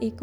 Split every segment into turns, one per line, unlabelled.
1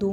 2